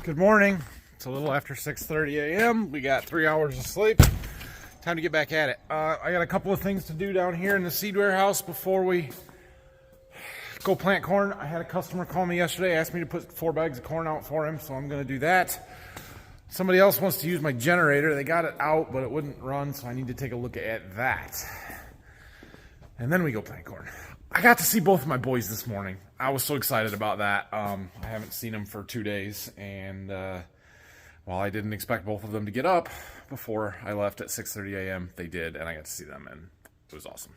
Good morning. It's a little after 6:30 a.m. We got 3 hours of sleep. Time to get back at it. I got a couple of things to do down here in the seed warehouse before we go plant corn. I had a customer call me yesterday, asked me to put 4 bags of corn out for him, so I'm going to do that. Somebody else wants to use my generator. They got it out, but it wouldn't run, so I need to take a look at that. And then we go plant corn. I got to see both of my boys this morning. I was so excited about that. I haven't seen them for 2 days, and while I didn't expect both of them to get up before I left at 6:30 a.m., they did, and I got to see them, and it was awesome.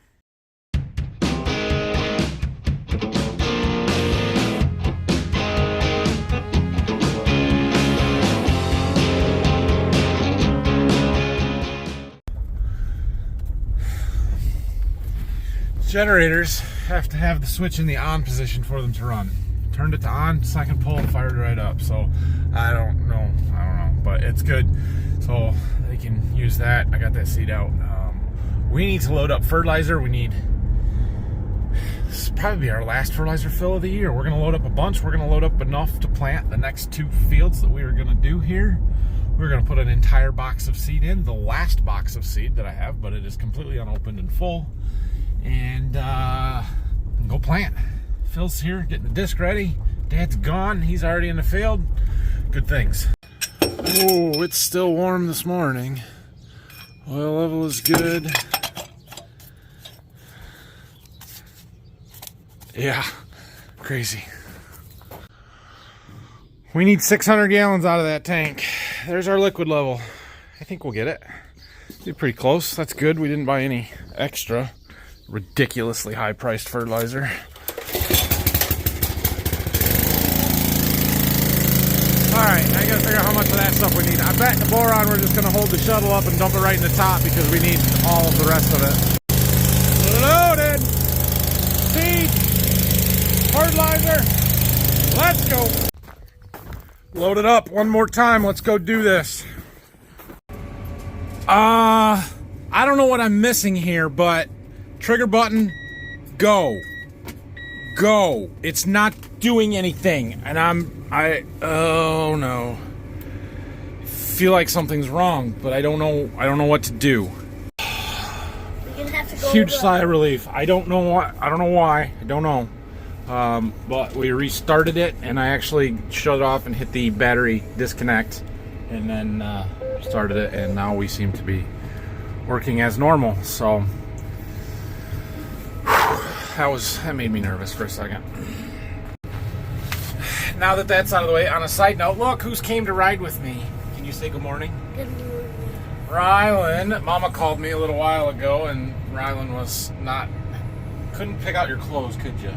Generators have to have the switch in the on position for them to run. Turned it to on, second pull, fired right up. So I don't know, but it's good. So they can use that. I got that seed out. We need to load up fertilizer. This will probably be our last fertilizer fill of the year. We're gonna load up a bunch. We're gonna load up enough to plant the next 2 fields that we are gonna do here. We're gonna put an entire box of seed in, the last box of seed that I have, but it is completely unopened and full. And go plant. Phil's here getting the disc ready. Dad's gone. He's already in the field. Good things. Oh, it's still warm this morning. Oil level is good. Yeah, crazy. We need 600 gallons out of that tank. There's our liquid level. I think we'll get it. Be pretty close. That's good. We didn't buy any extra ridiculously high priced fertilizer. Alright, I gotta figure out how much of that stuff we need. I bet the boron we're just gonna hold the shuttle up and dump it right in the top because we need all of the rest of it. Loaded! Seed! Fertilizer! Let's go! Load it up one more time. Let's go do this. I don't know what I'm missing here, but trigger button, go. Go. It's not doing anything. And oh no. Feel like something's wrong, but I don't know what to do. You're gonna have to go. Huge sigh of relief. I don't know why. I don't know. But we restarted it, and I actually shut it off and hit the battery disconnect, and then started it, and now we seem to be working as normal. So that made me nervous for a second. Now that that's out of the way, on a side note, look who's came to ride with me. Can you say good morning? Good morning. Rylan. Mama called me a little while ago, and Rylan couldn't pick out your clothes, could you?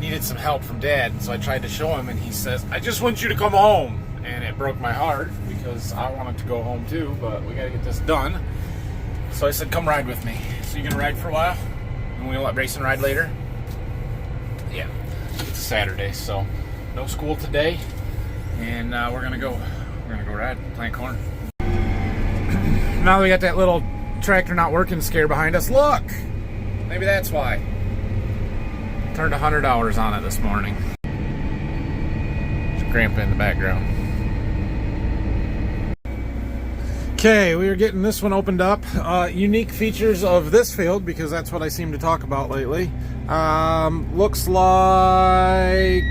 Needed some help from Dad, so I tried to show him, and he says, I just want you to come home. And it broke my heart because I wanted to go home too, but we gotta get this done. So I said, come ride with me. So you gonna ride for a while? And we'll let Racing ride later? Yeah, it's a Saturday, so no school today. And we're gonna go ride, plant corn. Now that we got that little tractor not working scare behind us, look! Maybe that's why. Turned 100 hours on it this morning. There's Grandpa in the background. Okay, we are getting this one opened up. Unique features of this field, because that's what I seem to talk about lately. Looks like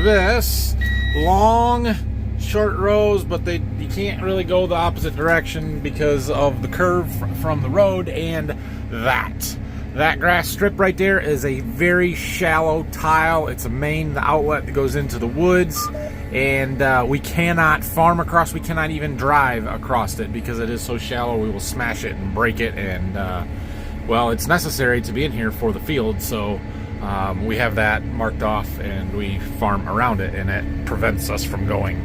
this. Long, short rows, but you can't really go the opposite direction because of the curve from the road, and that grass strip right there is a very shallow tile. It's a main, the outlet that goes into the woods. And we cannot farm across, we cannot even drive across it because it is so shallow. We will smash it and break it, and well, it's necessary to be in here for the field, so we have that marked off and we farm around it, and it prevents us from going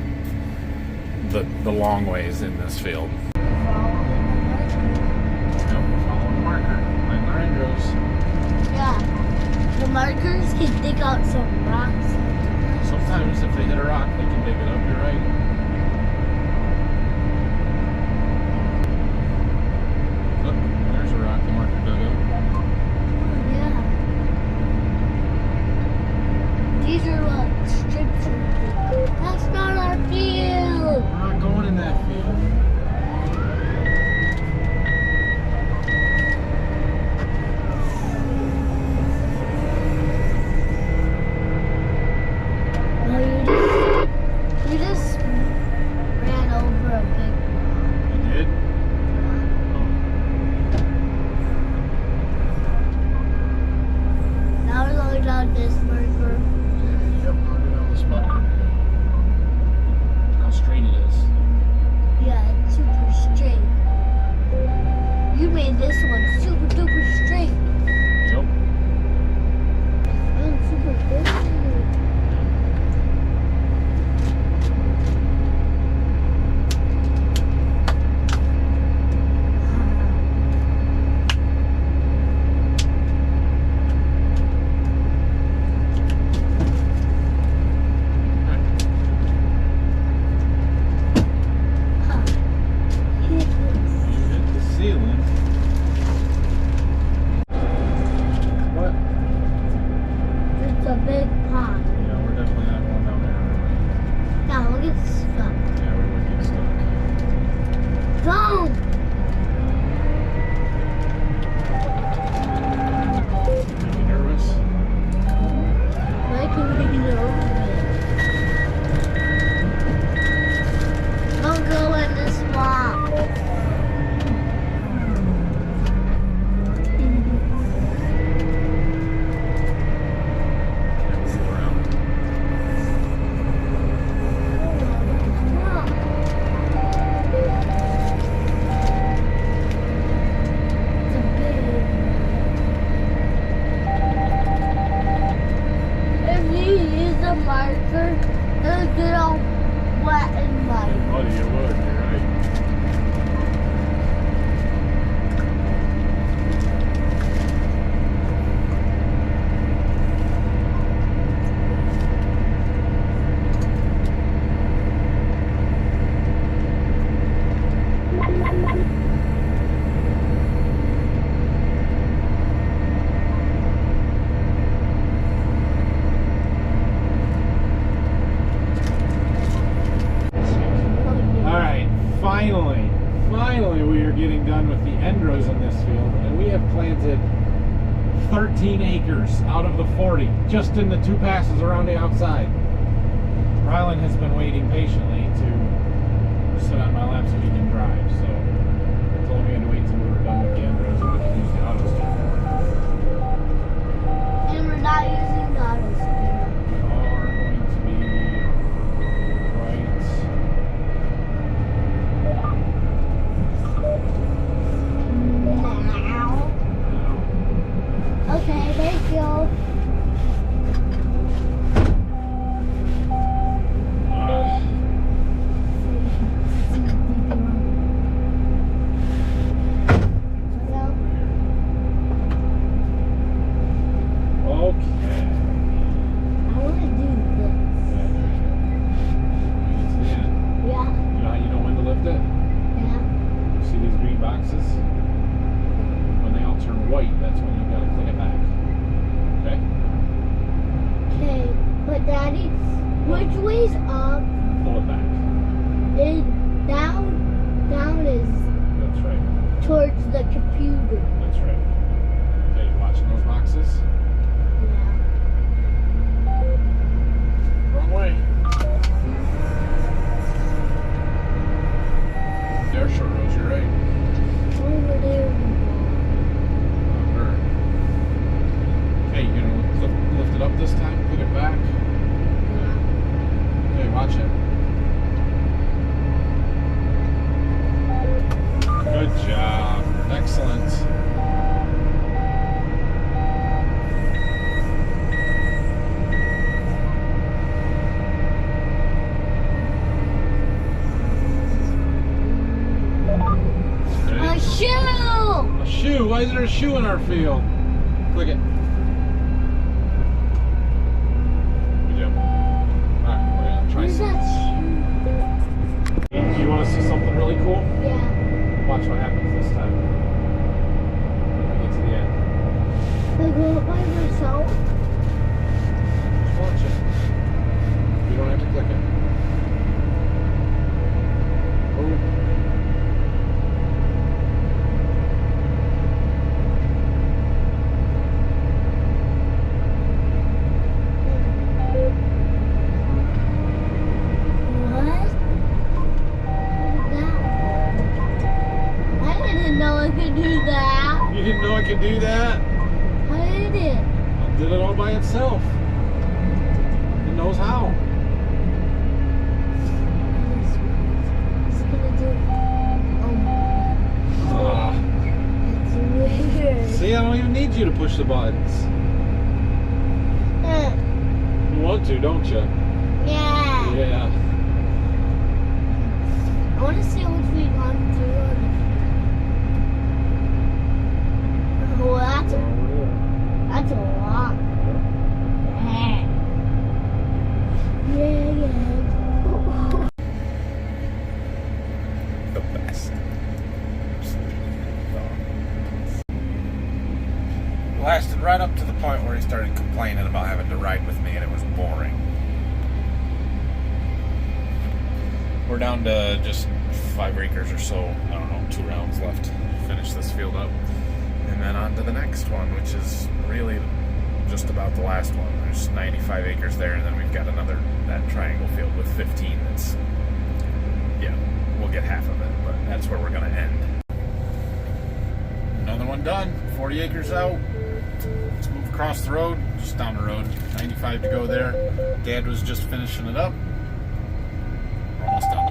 the long ways in this field. Yeah, the markers can dig out some rocks. Sometimes if they hit a rock, they can dig it up, you're right. Look, there's a rock the marker dug up. Oh, yeah. These are strips. That's not wet and muddy. Muddy, it would. You're right. Finally, we are getting done with the end rows in this field, and we have planted 13 acres out of the 40, just in the 2 passes around the outside. Rylan has been waiting patiently to sit on my lap so he can drive, so I told him we had to wait till we were done with the end rows and we could use the auto steer. And we're not using the auto steer. We are going to be right. Okay, thank you. Daddy, which way's up? Pull it back. And down is. That's right. Towards the computer. That's right. Okay, you watching those boxes? Yeah. Wrong way. They're short roads, you're right. Over there. Okay, you gonna lift it up this time? Put it back. Okay, watch it. Good job. Excellent. A shoe! A shoe? Why is there a shoe in our field? Click it. Good job. Alright, we're gonna try Where's some. that shoe? Do you want to see something really cool? Yeah. Watch what happens this time. When we get to the end. Like, what by myself? Just watch it. You don't have to click it. Oh. You didn't know I could do that? How did it? It did it all by itself. It knows how. It's gonna do. Oh my. It's weird. See, I don't even need you to push the buttons. You want to, don't you? Yeah. Yeah. I want to see what we've gone through. Well, that's a lot. Yeah. The best. Lasted right up to the point where he started complaining about having to ride with me and it was boring. We're down to just 5 acres or so. I don't know, 2 rounds left to finish this field up. And then on to the next one, which is really just about the last one. There's 95 acres there, and then we've got that triangle field with 15. It's, yeah, we'll get half of it, but that's where we're going to end. Another one done, 40 acres out. Let's move across the road, just down the road. 95 to go there. Dad was just finishing it up. We're almost done.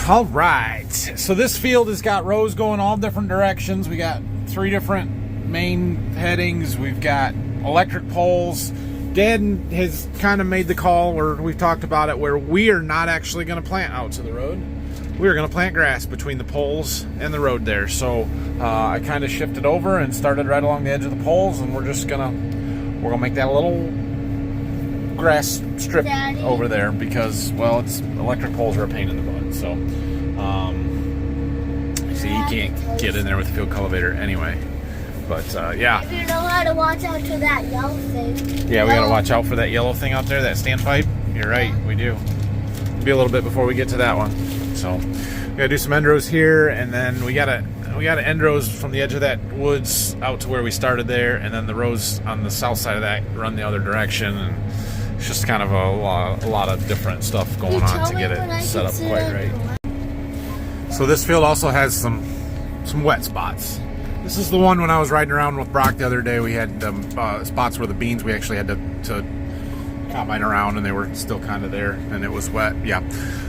All right, so this field has got rows going all different directions. We got 3 different main headings. We've got electric poles. Dad has kind of made the call, or we've talked about it, where we are not actually going to plant out to the road. We're going to plant grass between the poles and the road there. So I kind of shifted over and started right along the edge of the poles, and we're gonna make that a little grass strip Daddy? over there because, well, it's electric poles are a pain in the butt. So see, you can't get in there with the field cultivator anyway. But yeah. If you know how to watch out for that yellow thing. Yeah, we gotta watch out for that yellow thing out there, that standpipe. You're right, we do. Be a little bit before we get to that one. So we gotta do some end rows here, and then we gotta end rows from the edge of that woods out to where we started there, and then the rows on the south side of that run the other direction, and it's just kind of a lot of different stuff going on to get it set up quite right. So this field also has some wet spots. This is the one when I was riding around with Brock the other day. We had spots where the beans we actually had to combine around, and they were still kind of there, and it was wet. Yeah,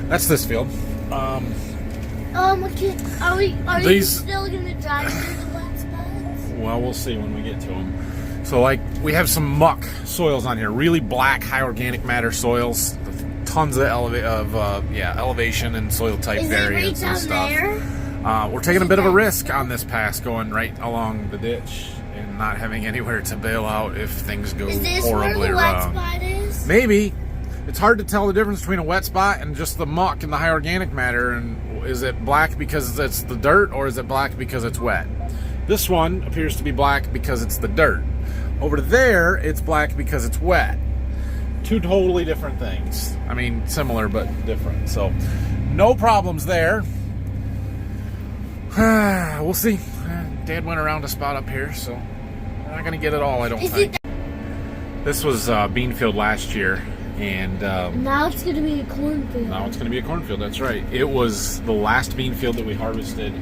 that's this field. Okay. Are you still gonna drive through the wet spots? Well, we'll see when we get to them. So, like, we have some muck soils on here, really black, high organic matter soils, tons of elevation and soil type variance and stuff. We're taking a bit of a risk on this pass, going right along the ditch and not having anywhere to bail out if things go horribly wrong. Wet spot is? Maybe. It's hard to tell the difference between a wet spot and just the muck and the high organic matter. And is it black because it's the dirt, or is it black because it's wet? This one appears to be black because it's the dirt. Over there, it's black because it's wet. Two totally different things. I mean, similar but different. So, no problems there. We'll see. Dad went around a spot up here, so we're not going to get it all, I don't think. This was bean field last year, and now it's going to be a cornfield. Now it's going to be a cornfield, that's right. It was the last bean field that we harvested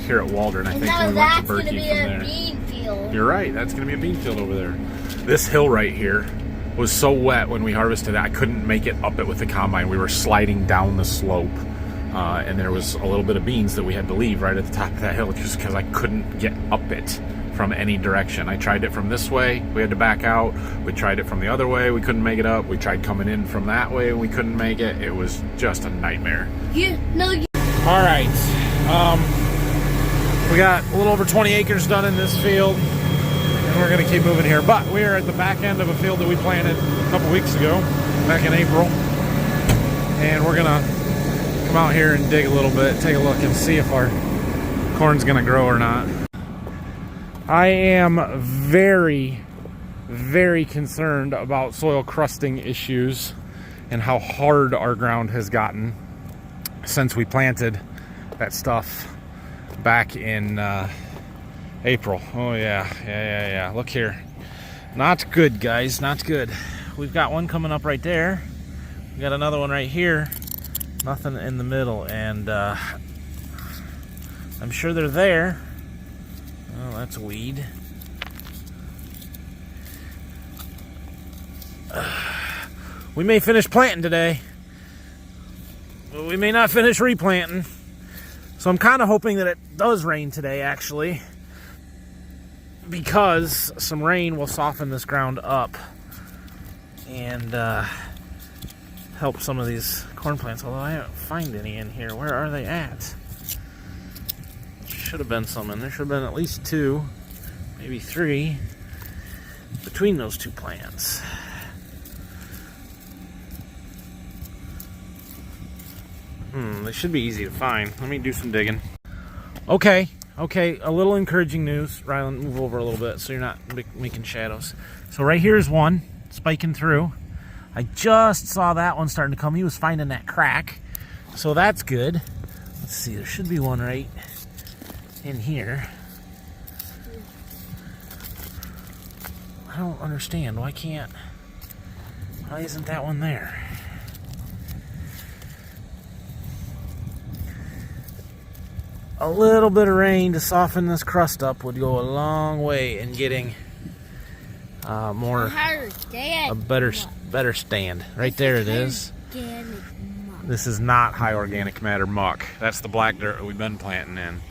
here at Waldron. I think when we went to Berkey from there. Bean field. You're right, that's going to be a bean field over there. This hill right here was so wet when we harvested it, I couldn't make it up it with the combine. We were sliding down the slope. And there was a little bit of beans that we had to leave right at the top of that hill just because I couldn't get up it from any direction. I tried it from this way, we had to back out. We tried it from the other way, we couldn't make it up. We tried coming in from that way, and we couldn't make it. It was just a nightmare. All right, we got a little over 20 acres done in this field, and we're gonna keep moving here. But we are at the back end of a field that we planted a couple weeks ago, back in April, and we're gonna come out here and dig a little bit, take a look and see if our corn's gonna grow or not. I am very, very concerned about soil crusting issues and how hard our ground has gotten since we planted that stuff back in April. Oh yeah. Look here. Not good, guys, not good. We've got one coming up right there. We got another one right here. Nothing in the middle, and I'm sure they're there. Oh, that's weed. We may finish planting today, but we may not finish replanting. So I'm kind of hoping that it does rain today, actually, because some rain will soften this ground up and help some of these corn plants, although I don't find any in here. Where are they at? Should have been some in there. Should have been at least 2, maybe 3 between those 2 plants. They should be easy to find. Let me do some digging. Okay, a little encouraging news. Rylan, move over a little bit so you're not making shadows. So right here is one spiking through. I just saw that one starting to come. He was finding that crack, so that's good. Let's see, there should be one right in here. I don't understand. Why isn't that one there? A little bit of rain to soften this crust up would go a long way in getting a better stand. Right there it is. This is not high organic matter muck. That's the black dirt we've been planting in.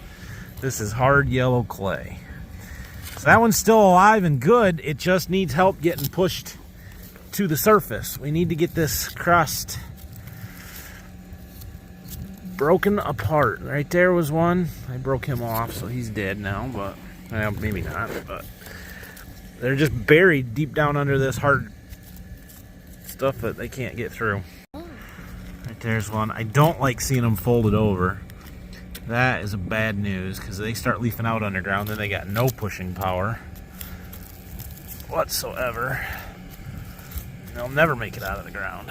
This is hard yellow clay. So that one's still alive and good. It just needs help getting pushed to the surface. We need to get this crust broken apart. Right there was one. I broke him off, so he's dead now, but well, maybe not, but they're just buried deep down under this hard stuff that they can't get through. Right there's one. I don't like seeing them folded over. That is a bad news because they start leafing out underground, then they got no pushing power whatsoever. They'll never make it out of the ground.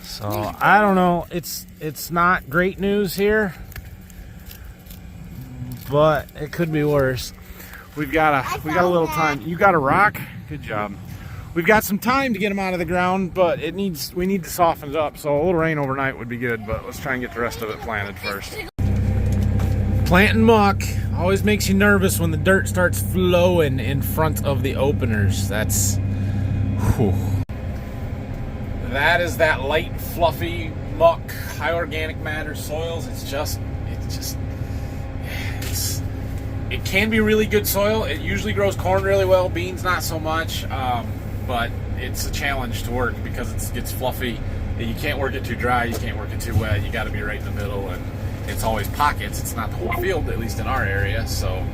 So I don't know. It's not great news here, but it could be worse. We got a little time. You got a rock? Good job. We've got some time to get them out of the ground, but we need to soften it up. So a little rain overnight would be good, but let's try and get the rest of it planted first. Planting muck always makes you nervous when the dirt starts flowing in front of the openers. That's, whew. That is that light, fluffy muck, high organic matter soils. It can be really good soil. It usually grows corn really well, beans not so much, but it's a challenge to work because it gets fluffy. You can't work it too dry, you can't work it too wet. You got to be right in the middle, and it's always pockets. It's not the whole field, at least in our area, so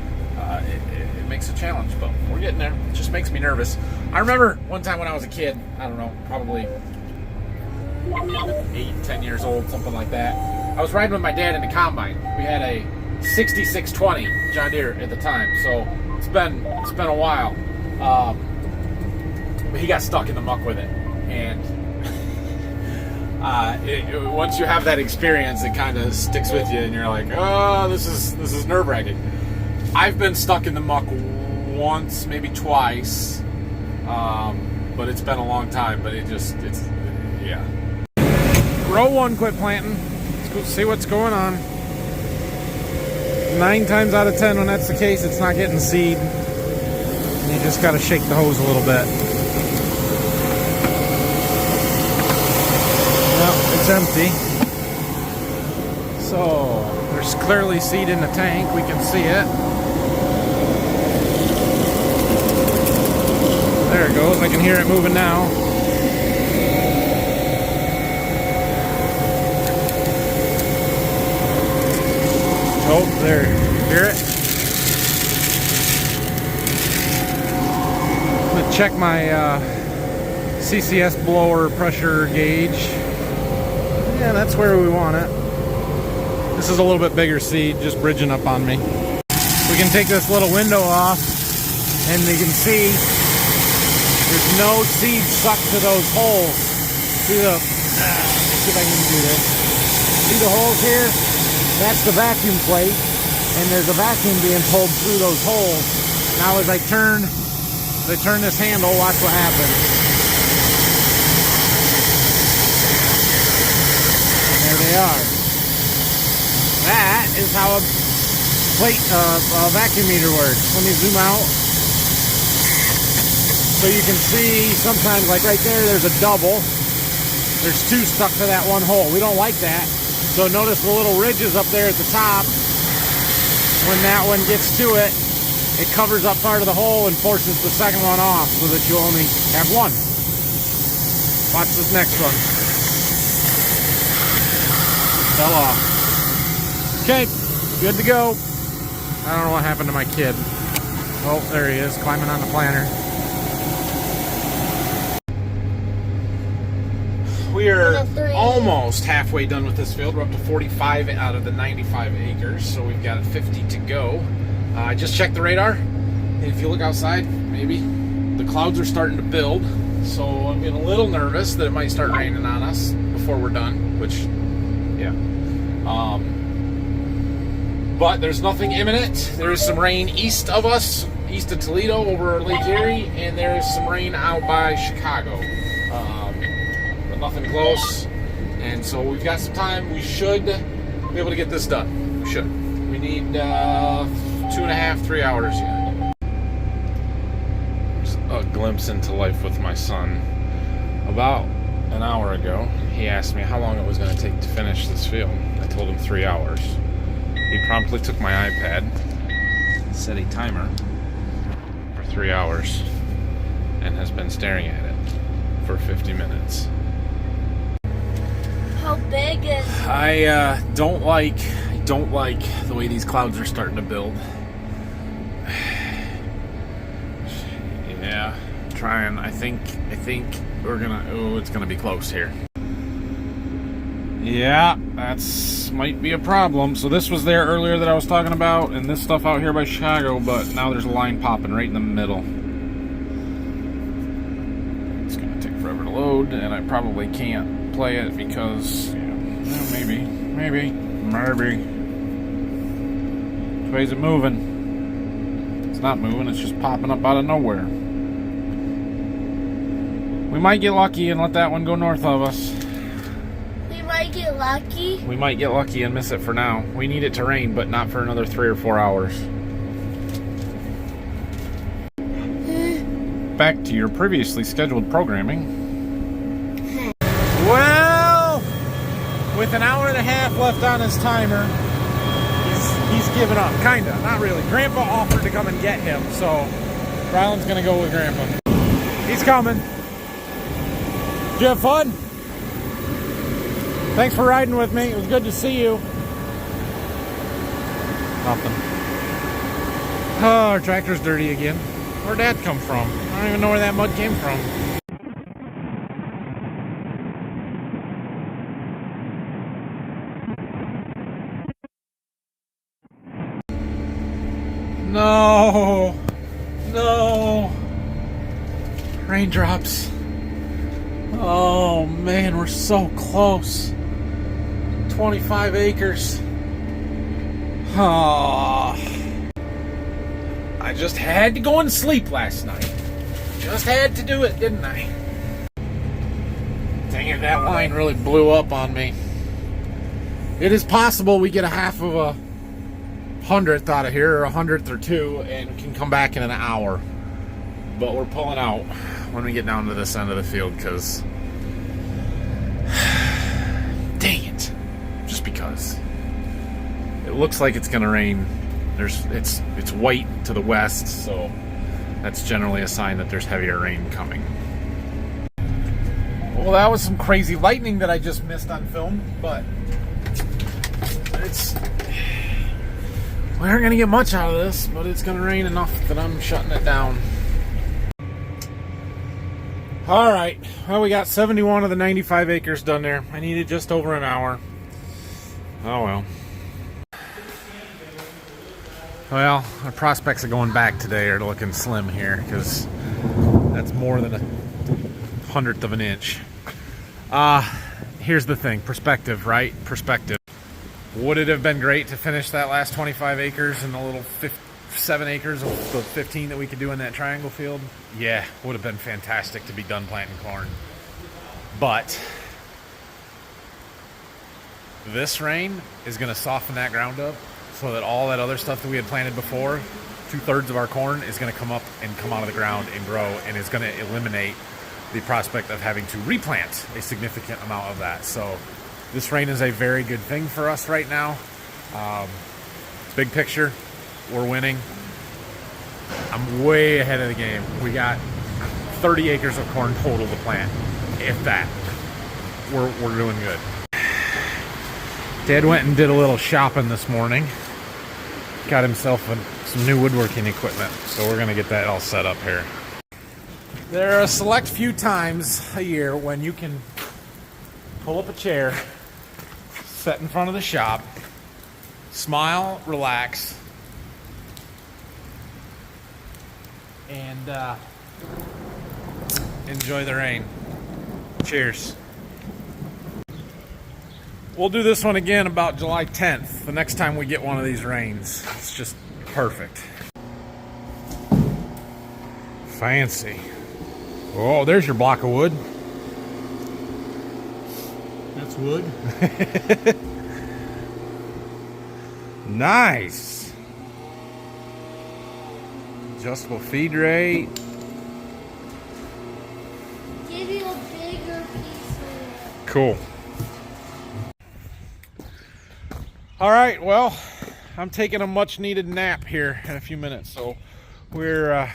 it makes a challenge, but we're getting there. It just makes me nervous. I remember one time when I was a kid, I don't know, probably 8, 10 years old, something like that. I was riding with my dad in the combine. We had a 6620 John Deere at the time, so it's been a while. But he got stuck in the muck with it, and once you have that experience, it kind of sticks with you, and you're like, oh, this is nerve-wracking. I've been stuck in the muck once, maybe twice, but it's been a long time. But yeah. Row 1 quit planting. Let's go see what's going on. 9 times out of 10, when that's the case, it's not getting seed. You just got to shake the hose a little bit. It's empty. So there's clearly seed in the tank. We can see it. There it goes. I can hear it moving now. Oh, there. Hear it? I'm going to check my CCS blower pressure gauge. Yeah, that's where we want it. This is a little bit bigger seed, just bridging up on me. We can take this little window off, and you can see there's no seed sucked to those holes. See the, let's see if I can do this. See the holes here? That's the vacuum plate, and there's a vacuum being pulled through those holes. Now as I turn this handle, watch what happens. There they are. That is how a vacuum meter works. Let me zoom out. So you can see sometimes, like right there's a double. There's 2 stuck to that one hole. We don't like that. So notice the little ridges up there at the top. When that one gets to it, it covers up part of the hole and forces the second one off so that you only have 1. Watch this next one. Fell off. Okay, good to go. I don't know what happened to my kid. Oh, there he is, climbing on the planter. We are almost halfway done with this field. We're up to 45 out of the 95 acres, so we've got 50 to go. I just checked the radar. If you look outside, maybe the clouds are starting to build, so I'm getting a little nervous that it might start raining on us before we're done, which, yeah. But there's nothing imminent. There is some rain east of us, east of Toledo over Lake Erie, and there is some rain out by Chicago. But nothing close. And so we've got some time. We should be able to get this done. We should. We need 2.5, 3 hours yet. Just a glimpse into life with my son. About an hour ago, he asked me how long it was going to take to finish this field. I told him 3 hours. He promptly took my iPad, set a timer for 3 hours and has been staring at it for 50 minutes. How big is it? I don't like the way these clouds are starting to build. Yeah, trying. I think we're gonna. Oh, it's gonna be close here. Yeah, that's might be a problem. So this was there earlier that I was talking about, and this stuff out here by Chicago, but now there's a line popping right in the middle. It's gonna take forever to load, and I probably can't play it because maybe. Which way is it moving? It's not moving. It's just popping up out of nowhere. We might get lucky and let that one go north of us. We might get lucky. We might get lucky and miss it for now. We need it to rain, but not for another 3 or 4 hours. Back to your previously scheduled programming. Well, with an hour and a half left on his timer, he's given up. Kinda, not really. Grandpa offered to come and get him, so Ryland's gonna go with Grandpa. He's coming. Did you have fun? Thanks for riding with me. It was good to see you. Nothing. Oh, our tractor's dirty again. Where'd that come from? I don't even know where that mud came from. No. No. Raindrops. Oh man, we're so close. 25 acres. Oh. I just had to go and sleep last night. Just had to do it, didn't I? Dang it, that line really blew up on me. It is possible we get a half of a 100th out of here, or 100th or two, and can come back in an hour. But we're pulling out when we get down to this end of the field because dang it, just because it looks like it's gonna rain. It's white to the west, so that's generally a sign that there's heavier rain coming. Well, that was some crazy lightning that I just missed on film, but we aren't gonna get much out of this, but it's gonna rain enough that I'm shutting it down. Alright, well, we got 71 of the 95 acres done there. I needed just over an hour. Oh well. Well, our prospects of going back today are looking slim here, because that's more than a 100th of an inch. Here's the thing, perspective, right? Perspective. Would it have been great to finish that last 25 acres and the little 7 acres of the 15 that we could do in that triangle field? Yeah, would have been fantastic to be done planting corn. But this rain is going to soften that ground up so that all that other stuff that we had planted before, 2/3 of our corn, is going to come up and come out of the ground and grow, and is going to eliminate the prospect of having to replant a significant amount of that. So this rain is a very good thing for us right now. Big picture, we're winning. I'm way ahead of the game. We got 30 acres of corn total to plant, if that. We're doing good. Dad went and did a little shopping this morning. Got himself some new woodworking equipment, so we're gonna get that all set up here. There are a select few times a year when you can pull up a chair, sit in front of the shop, smile, relax, and enjoy the rain. Cheers. We'll do this one again about July 10th, the next time we get one of these rains. It's just perfect. Fancy. Oh, there's your block of wood. That's wood. Nice. Adjustable feed rate. Give you a bigger piece of it. Cool. All right, well, I'm taking a much needed nap here in a few minutes, so we're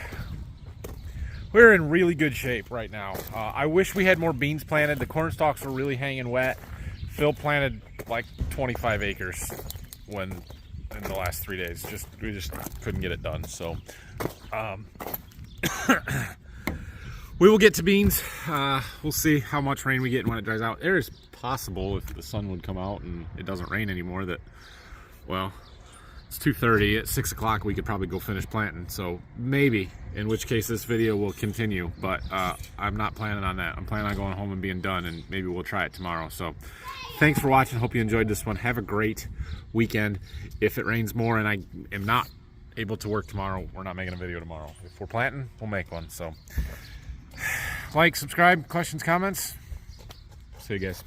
in really good shape right now. I wish we had more beans planted. The corn stalks were really hanging wet. Phil planted like 25 acres in the last 3 days. We just couldn't get it done. So we will get to beans. We'll see how much rain we get and when it dries out. There is possible, if the sun would come out and it doesn't rain anymore, that, well, it's 2:30. At 6 o'clock we could probably go finish planting. So maybe, in which case this video will continue, but I'm not planning on that. I'm planning on going home and being done, and maybe we'll try it tomorrow. So thanks for watching. Hope you enjoyed this one. Have a great weekend. If it rains more and I am not able to work tomorrow, we're not making a video tomorrow. If we're planting, we'll make one. So like, subscribe, questions, comments. See you guys.